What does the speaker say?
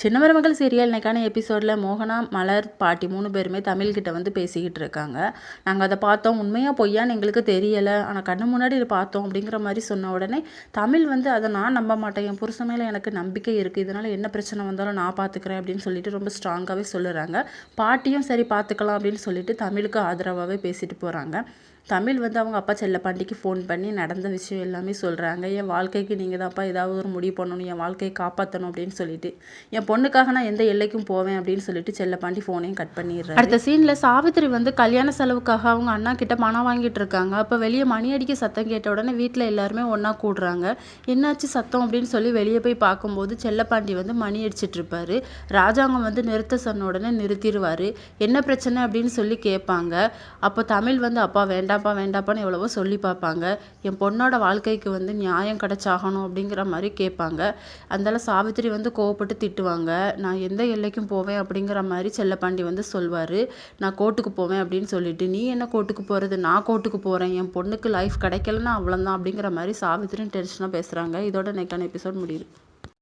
சின்ன மருமகள் சீரியல் இன்னைக்கான எபிசோடில் மோகனா, மலர், பாட்டி 3 பேருமே தமிழ்கிட்ட வந்து பேசிக்கிட்டு இருக்காங்க. நாங்கள் அதை பார்த்தோம், உண்மையாக பொய்யான்னு எங்களுக்கு தெரியலை, ஆனால் கண்ணு முன்னாடி இதை பார்த்தோம் அப்படிங்கிற மாதிரி சொன்ன உடனே தமிழ் வந்து அதை நான் நம்ப மாட்டேன், என் புருஷன் மேலே எனக்கு நம்பிக்கை இருக்குது, இதனால் என்ன பிரச்சனை வந்தாலும் நான் பார்த்துக்கிறேன் அப்படின்னு சொல்லிட்டு ரொம்ப ஸ்ட்ராங்காகவே சொல்லுறாங்க. பாட்டியும் சரி பார்த்துக்கலாம் அப்படின்னு சொல்லிட்டு தமிழுக்கு ஆதரவாகவே பேசிட்டு போகிறாங்க. தமிழ் வந்து அவங்க அப்பா செல்லப்பாண்டிக்கு ஃபோன் பண்ணி நடந்த விஷயம் எல்லாமே சொல்கிறாங்க. என் வாழ்க்கைக்கு நீங்கள் தான்ப்பா ஏதாவது ஒரு முடிவு பண்ணணும், என் வாழ்க்கையை காப்பாற்றணும் அப்படின்னு சொல்லிட்டு, என் பொண்ணுக்காக நான் எந்த எல்லைக்கும் போவேன் அப்படின்னு சொல்லிட்டு செல்லப்பாண்டி ஃபோனையும் கட் பண்ணிடுறாரு. அடுத்த சீனில் சாவித்திரி வந்து கல்யாண செலவுக்காக அவங்க அண்ணா கிட்ட பணம் வாங்கிட்டு இருக்காங்க. அப்போ வெளியே மணி அடிக்க சத்தம் கேட்ட உடனே வீட்டில் எல்லாருமே ஒன்றா கூடுறாங்க. என்னாச்சு சத்தம் அப்படின்னு சொல்லி வெளியே போய் பார்க்கும்போது செல்லப்பாண்டி வந்து மணி அடிச்சிட்டு இருப்பாரு. ராஜாங்கம் வந்து நிறுத்த சொன்ன உடனே நிறுத்திடுவார். என்ன பிரச்சனை அப்படின்னு சொல்லி கேட்பாங்க. அப்போ தமிழ் வந்து அப்பா வேண்டாப்பான்னு எவ்வளவோ சொல்லி பார்ப்பாங்க. என் பொண்ணோட வாழ்க்கைக்கு வந்து நியாயம் கிடைச்சாகணும் அப்படிங்கிற மாதிரி கேட்பாங்க. அதனால சாவித்திரி வந்து கோவப்பட்டு திட்டுவாங்க. நான் எந்த எல்லைக்கும் போவேன் அப்படிங்கிற மாதிரி செல்லப்பாண்டி வந்து சொல்வார். நான் கோர்ட்டுக்கு போவேன் அப்படின்னு சொல்லிட்டு, நீ என்ன கோர்ட்டுக்கு போகிறது, நான் கோர்ட்டுக்கு போகிறேன், என் பொண்ணுக்கு லைஃப் கிடைக்கலன்னா அவ்வளோதான் அப்படிங்கிற மாதிரி சாவித்திரியும் டென்ஷனாக பேசுகிறாங்க. இதோட இன்னைக்கான எபிசோட் முடியுது.